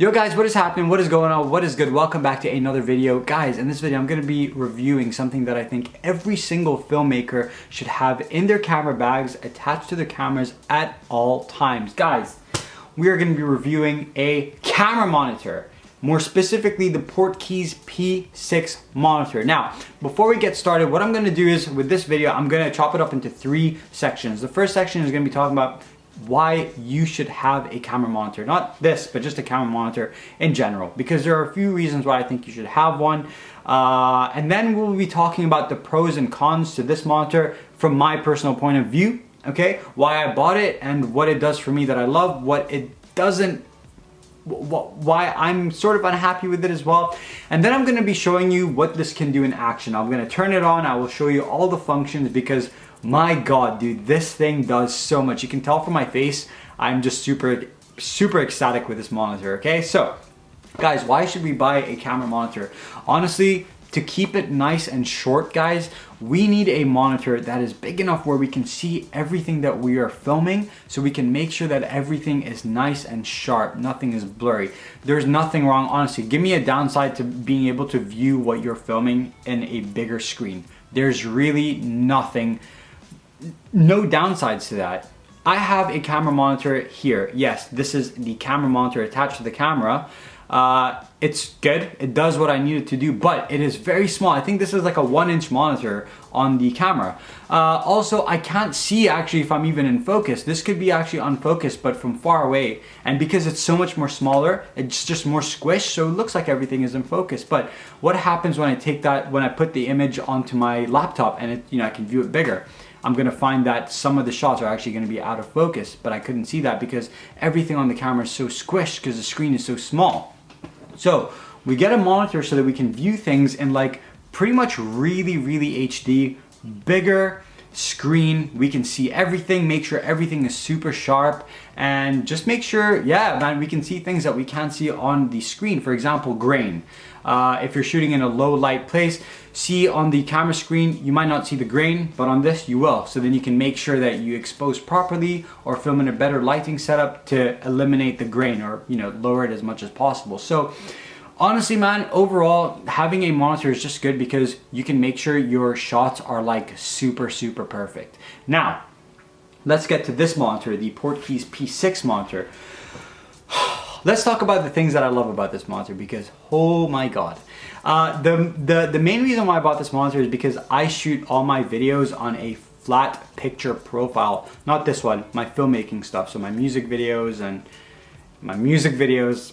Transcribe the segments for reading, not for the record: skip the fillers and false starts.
Yo guys, what is happening? What is going on? What is good? Welcome back to another video. Guys, in this video I'm going to be reviewing something that I think every single filmmaker should have in their camera bags attached to their cameras at all times. Guys, we are going to be reviewing a camera monitor. More specifically, the Portkeys P6 monitor. Now, before we get started, what I'm going to do is, with this video, I'm going to chop it up into 3 sections. The first section is going to be talking about why you should have a camera monitor. Not this, but just a camera monitor in general, because there are a few reasons why I think you should have one. And then we'll be talking about the pros and cons to this monitor from my personal point of view, okay? Why I bought it and what it does for me that I love, what it doesn't, why I'm sort of unhappy with it as well. And then I'm going to be showing you what this can do in action. I'm going to turn it on. I will show you all the functions because my God, dude, this thing does so much. You can tell from my face, I'm just super ecstatic with this monitor, okay? So, guys, why should we buy a camera monitor? Honestly, to keep it nice and short, guys, we need a monitor that is big enough where we can see everything that we are filming, so we can make sure that everything is nice and sharp, nothing is blurry. There's nothing wrong, honestly. Give me a downside to being able to view what you're filming in a bigger screen. There's really no downsides to that. I have a camera monitor here. Yes, this is the camera monitor attached to the camera. It's good. It does what I need it to do, but it is very small. I think this is like a 1-inch monitor on the camera. Also, I can't see actually if I'm even in focus. This could be actually unfocused, but from far away. And because it's so much more smaller, it's just more squished, so it looks like everything is in focus. But what happens when I put the image onto my laptop and I can view it bigger? I'm gonna find that some of the shots are actually gonna be out of focus, but I couldn't see that because everything on the camera is so squished because the screen is so small. So we get a monitor so that we can view things in like pretty much really HD, bigger screen. We can see everything, make sure everything is super sharp, and just make sure, yeah, man, we can see things that we can't see on the screen. For example, grain. If you're shooting in a low light place, see on the camera screen, you might not see the grain, but on this you will. So then you can make sure that you expose properly or film in a better lighting setup to eliminate the grain, or lower it as much as possible. So honestly, man, overall, having a monitor is just good because you can make sure your shots are like super perfect. Now, let's get to this monitor, the Portkeys P6 monitor. Let's talk about the things that I love about this monitor because, oh my God. The main reason why I bought this monitor is because I shoot all my videos on a flat picture profile. Not this one, my filmmaking stuff. So my music videos,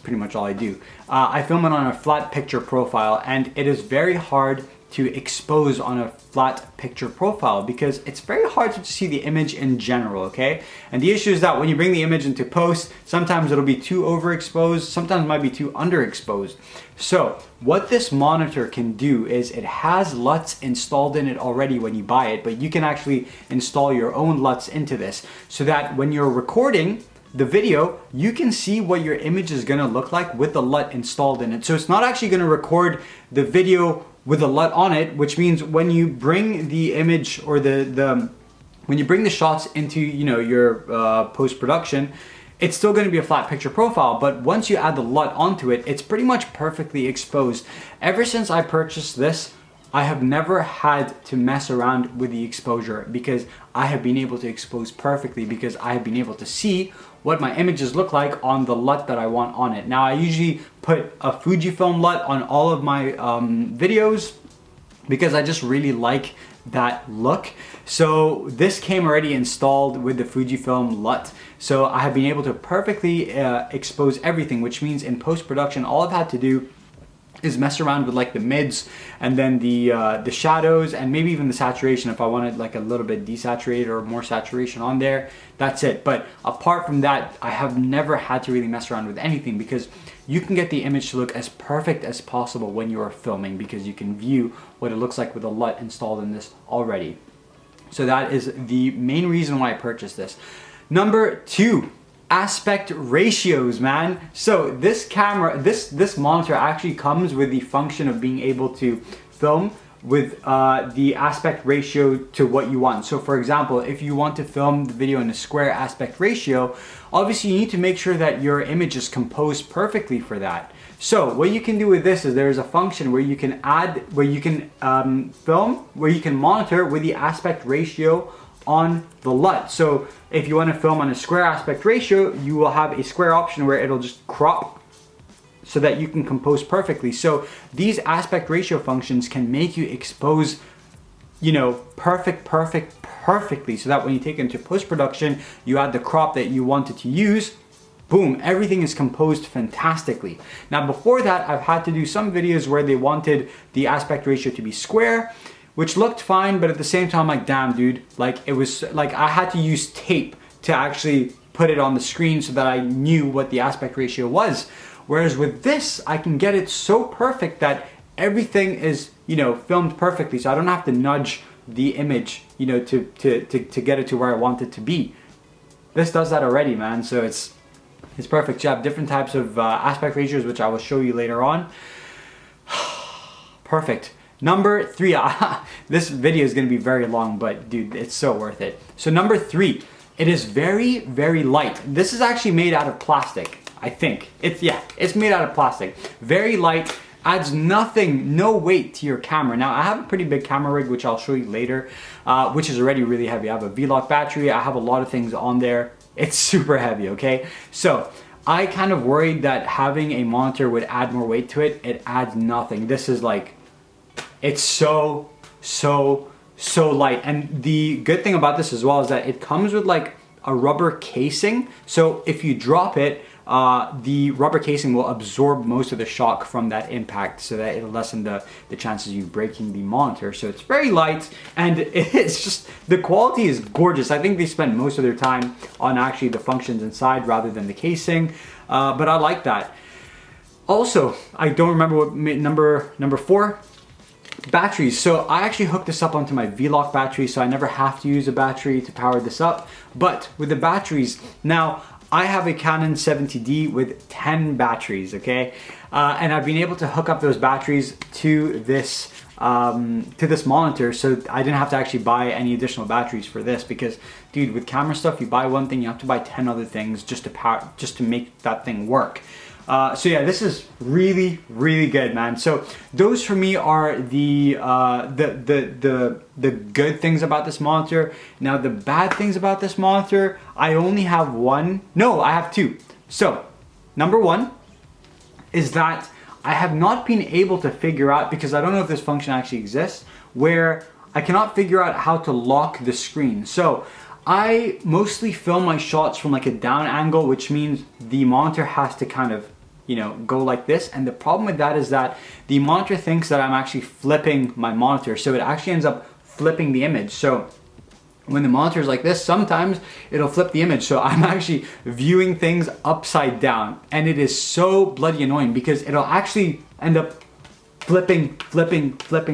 pretty much all I do. I film it on a flat picture profile, and it is very hard to expose on a flat picture profile because it's very hard to see the image in general, okay? And the issue is that when you bring the image into post, sometimes it'll be too overexposed, sometimes it might be too underexposed. So what this monitor can do is it has LUTs installed in it already when you buy it, but you can actually install your own LUTs into this so that when you're recording the video, you can see what your image is gonna look like with the LUT installed in it. So it's not actually gonna record the video with a LUT on it, which means when you bring the image or when you bring the shots into your post-production, it's still going to be a flat picture profile, but once you add the LUT onto it, it's pretty much perfectly exposed. Ever since I purchased this, I have never had to mess around with the exposure because I have been able to expose perfectly because I have been able to see what my images look like on the LUT that I want on it. Now, I usually put a Fujifilm LUT on all of my videos because I just really like that look. So this came already installed with the Fujifilm LUT. So I have been able to perfectly expose everything, which means in post-production, all I've had to do is mess around with like the mids and then the shadows and maybe even the saturation if I wanted like a little bit desaturated or more saturation on there. That's it. But apart from that, I have never had to really mess around with anything because you can get the image to look as perfect as possible when you are filming because you can view what it looks like with a LUT installed in this already. So that is the main reason why I purchased this. Number 2. Aspect ratios, man. So this camera, this monitor actually comes with the function of being able to film with the aspect ratio to what you want. So for example, if you want to film the video in a square aspect ratio, obviously you need to make sure that your image is composed perfectly for that. So what you can do with this is there's a function where you can add, where you can film, where you can monitor with the aspect ratio on the LUT. So if you want to film on a square aspect ratio, you will have a square option where it'll just crop so that you can compose perfectly. So these aspect ratio functions can make you expose, you know, perfectly, so that when you take it into post-production, you add the crop that you wanted to use, boom, everything is composed fantastically. Now before that, I've had to do some videos where they wanted the aspect ratio to be square, which looked fine, but at the same time, like, damn dude, like it was like I had to use tape to actually put it on the screen so that I knew what the aspect ratio was. Whereas with this, I can get it so perfect that everything is, you know, filmed perfectly. So I don't have to nudge the image, you know, to get it to where I want it to be. This does that already, man. So it's perfect. You have different types of aspect ratios, which I will show you later on. Perfect. Number 3, this video is gonna be very long, but dude, it's so worth it. So number 3, it is very, very light. This is actually made out of plastic. I think it's made out of plastic. Very light, adds nothing, no weight to your camera. Now I have a pretty big camera rig, which I'll show you later, which is already really heavy. I have a V-Lock battery. I have a lot of things on there. It's super heavy, okay? So I kind of worried that having a monitor would add more weight to it. It adds nothing. This is like, it's so light. And the good thing about this as well is that it comes with like a rubber casing. So if you drop it, the rubber casing will absorb most of the shock from that impact, so that it'll lessen the chances of you breaking the monitor. So it's very light, and it's just, the quality is gorgeous. I think they spend most of their time on actually the functions inside rather than the casing, but I like that. Also, I don't remember what number 4, batteries. So I actually hooked this up onto my V-Lock battery, so I never have to use a battery to power this up. But with the batteries, now I have a Canon 70D with 10 batteries, okay? And I've been able to hook up those batteries to this monitor, so I didn't have to actually buy any additional batteries for this, because dude, with camera stuff, you buy one thing, you have to buy 10 other things just to make that thing work. So yeah, this is really, really good, man. So those for me are the good things about this monitor. Now the bad things about this monitor, I only have one. No, I have 2. So number 1 is that I have not been able to figure out, because I don't know if this function actually exists, where I cannot figure out how to lock the screen. So I mostly film my shots from like a down angle, which means the monitor has to kind of, you know, go like this. And the problem with that is that the monitor thinks that I'm actually flipping my monitor, so it actually ends up flipping the image. So when the monitor is like this, sometimes it'll flip the image. So I'm actually viewing things upside down, and it is so bloody annoying because it'll actually end up flipping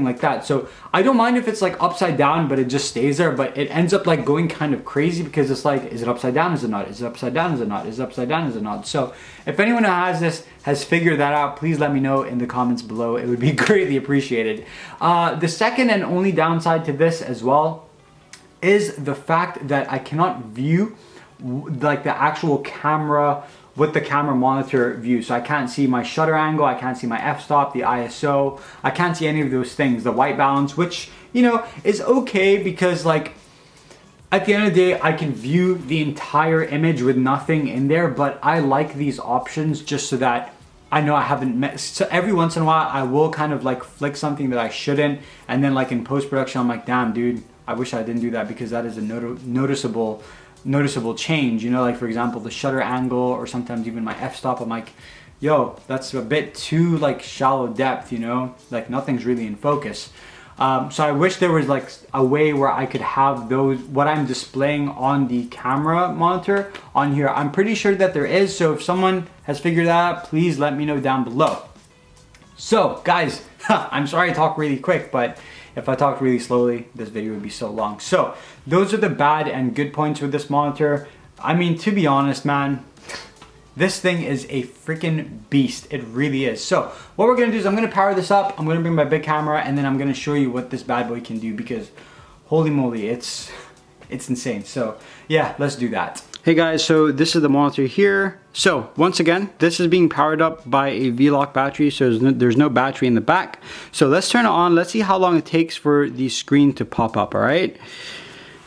like that. So I don't mind if it's like upside down, but it just stays there, but it ends up like going kind of crazy because it's like, is it upside down? Is it not? Is it upside down? Is it not? Is it upside down? Is it not? So if anyone who has this has figured that out, please let me know in the comments below. It would be greatly appreciated. The second and only downside to this as well is the fact that I cannot view like the actual camera with the camera monitor view. So I can't see my shutter angle, I can't see my f-stop, the ISO, I can't see any of those things, the white balance, which, you know, is okay because like at the end of the day, I can view the entire image with nothing in there, but I like these options just so that I know I haven't met. So every once in a while, I will kind of like flick something that I shouldn't, and then like in post-production, I'm like, damn dude, I wish I didn't do that, because that is a noticeable change, you know, like for example the shutter angle, or sometimes even my f-stop. I'm like, yo, that's a bit too like shallow depth, you know, like nothing's really in focus. So I wish there was like a way where I could have those, what I'm displaying on the camera monitor on here. I'm pretty sure that there is, so if someone has figured that out, please let me know down below. So guys, I'm sorry I talk really quick, but if I talked really slowly, this video would be so long. So those are the bad and good points with this monitor. I mean, to be honest, man, This thing is a freaking beast. It really is. So what we're gonna do is I'm gonna power this up. I'm gonna bring my big camera and then I'm gonna show you what this bad boy can do because holy moly, it's insane. So yeah, let's do that. Hey guys, so this is the monitor here. So once again, this is being powered up by a V-Lock battery, so there's no battery in the back. So let's turn it on. Let's see how long it takes for the screen to pop up, all right?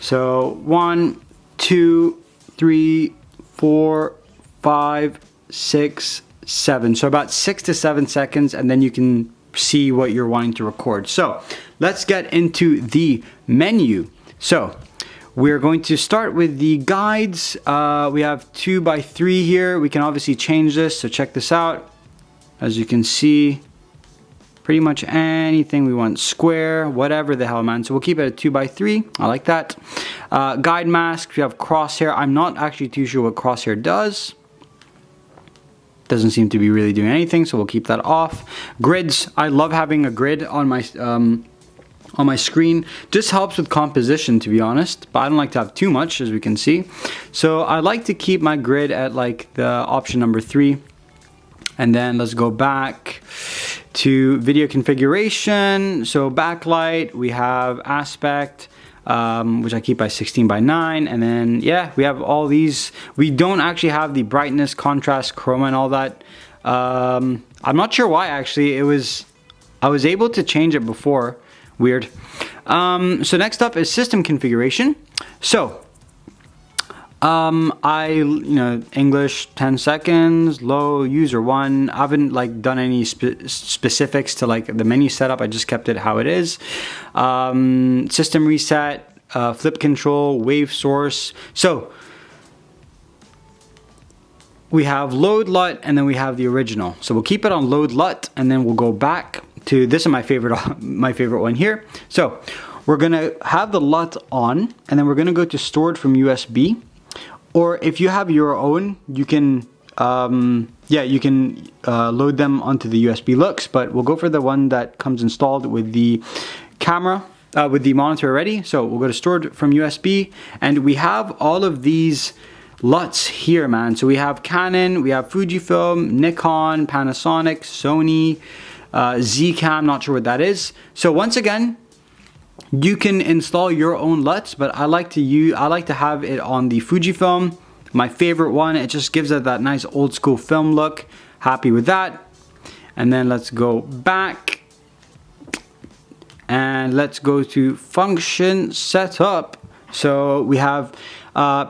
So 1, 2, 3, 4, 5, 6, 7. So about 6 to 7 seconds, and then you can see what you're wanting to record. So let's get into the menu. So we're going to start with the guides. We have 2x3 here. We can obviously change this, so check this out. As you can see, pretty much anything we want, square, whatever the hell, man. So we'll keep it at 2x3. I like that. Guide masks, we have crosshair. I'm not actually too sure what crosshair does. Doesn't seem to be really doing anything, so we'll keep that off. Grids, I love having a grid on my screen. Just helps with composition, to be honest, but I don't like to have too much, as we can see. So I like to keep my grid at like the option number 3. And then let's go back to video configuration. So backlight, we have aspect, which I keep by 16:9, and then yeah, we have all these. We don't actually have the brightness, contrast, chroma, and all that. I'm not sure why actually. I was able to change it before. Weird. So next up is system configuration. So English 10 seconds, low, user 1. I haven't like done any specifics to like the menu setup. I just kept it how it is. System reset, flip control, wave source. So we have load LUT and then we have the original. So we'll keep it on load LUT and then we'll go back to this is my favorite one here. So we're gonna have the LUT on and then we're gonna go to stored from USB. Or if you have your own, you can load them onto the USB looks, but we'll go for the one that comes installed with the camera, with the monitor already. So we'll go to stored from USB, and we have all of these LUTs here, man. So we have Canon, we have Fujifilm, Nikon, Panasonic, Sony, Zcam, not sure what that is. So once again, you can install your own LUTs, but I like to have it on the Fujifilm, my favorite one. It just gives it that nice old school film look. Happy with that. And then let's go back and let's go to function setup. So we have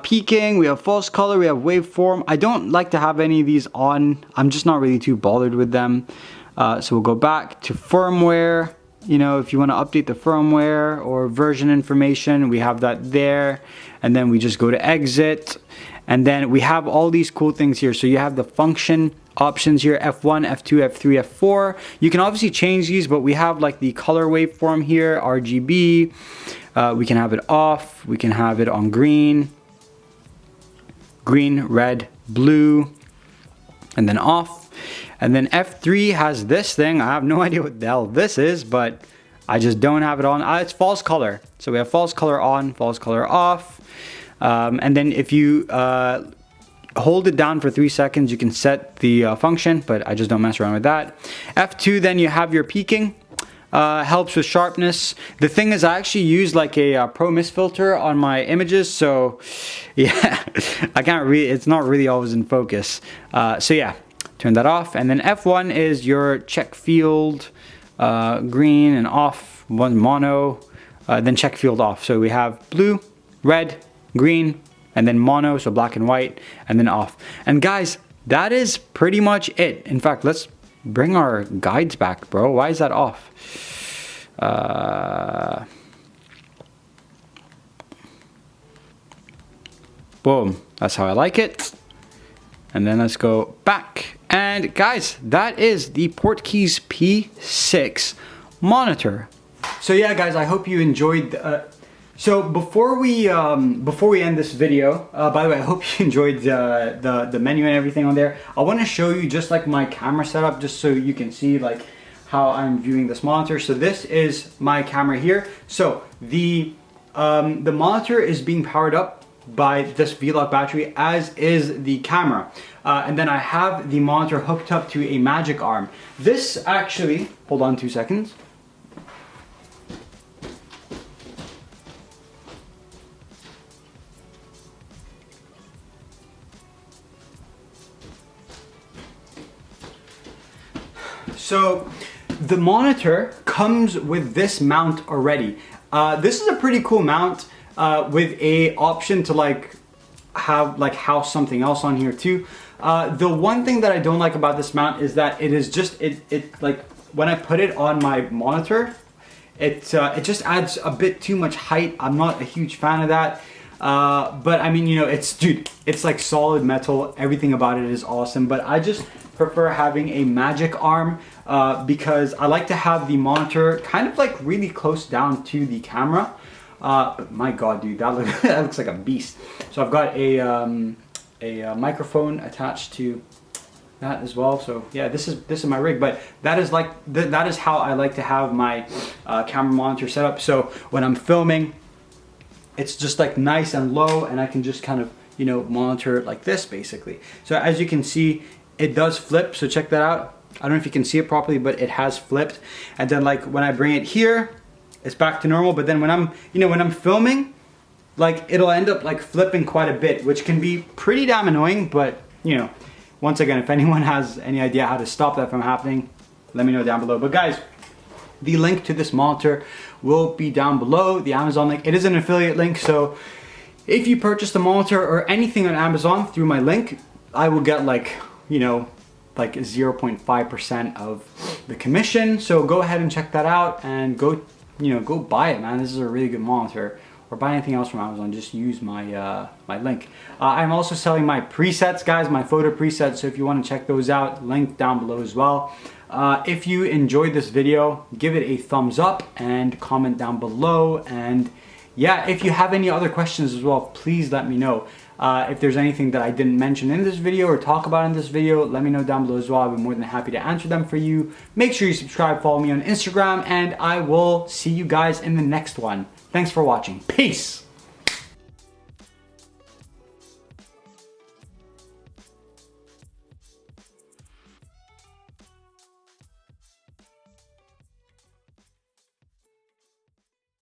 peaking, we have false color, we have waveform. I don't like to have any of these on. I'm just not really too bothered with them. So we'll go back to firmware. You know, if you want to update the firmware or version information, we have that there. And then we just go to exit. And then we have all these cool things here. So you have the function options here, F1, F2, F3, F4. You can obviously change these, but we have like the color waveform here, RGB. We can have it off. We can have it on green, red, blue, and then off. And then F3 has this thing. I have no idea what the hell this is, but I just don't have it on. It's false color. So we have false color on, false color off. And then if you hold it down for 3 seconds, you can set the function, but I just don't mess around with that. F2, then you have your peaking. Helps with sharpness. The thing is, I actually use like a pro mist filter on my images, so yeah, I can't really, it's not really always in focus. So yeah, turn that off. And then F1 is your check field, green and off, one mono, then check field off. So we have blue, red, green, and then mono, so black and white, and then off. And guys, that is pretty much it. In fact, let's bring our guides back, bro. Why is that off? Boom. That's how I like it. And then let's go back. And guys, that is the Portkeys P6 monitor. So yeah, guys, I hope you enjoyed. So before we end this video, by the way, I hope you enjoyed the menu and everything on there. I want to show you just like my camera setup, just so you can see like how I'm viewing this monitor. So this is my camera here. So the monitor is being powered up by this V-Lock battery, as is the camera. And then I have the monitor hooked up to a magic arm. This actually, hold on 2 seconds. So the monitor comes with this mount already. This is a pretty cool mount with a option to like have like house something else on here too. The one thing that I don't like about this mount is that it is just it like when I put it on my monitor, it just adds a bit too much height. I'm not a huge fan of that. But I mean, you know, it's like solid metal. Everything about it is awesome, but I just prefer having a magic arm because I like to have the monitor kind of like really close down to the camera. My God, dude, that looks like a beast. So I've got a microphone attached to that as well. So yeah, this is my rig, but that is like that is how I like to have my camera monitor set up. So when I'm filming, it's just like nice and low, and I can just kind of, you know, monitor it like this basically. So as you can see, it does flip, so check that out. I don't know if you can see it properly, but it has flipped. And then like when I bring it here, it's back to normal. But then when I'm, you know, when I'm filming, like it'll end up like flipping quite a bit, which can be pretty damn annoying. But you know, once again, if anyone has any idea how to stop that from happening, let me know down below. But guys, the link to this monitor will be down below, the Amazon link. It is an affiliate link, so if you purchase the monitor or anything on Amazon through my link, I will get like, you know, like 0.5% of the commission. So go ahead and check that out and go, you know, go buy it, man. This is a really good monitor. Or buy anything else from Amazon, just use my my link. I'm also selling my presets, guys, my photo presets. So if you want to check those out, link down below as well. If you enjoyed this video, give it a thumbs up and comment down below. And yeah, if you have any other questions as well, please let me know. If there's anything that I didn't mention in this video or talk about in this video, let me know down below as well. I'll be more than happy to answer them for you. Make sure you subscribe, follow me on Instagram, and I will see you guys in the next one. Thanks for watching. Peace!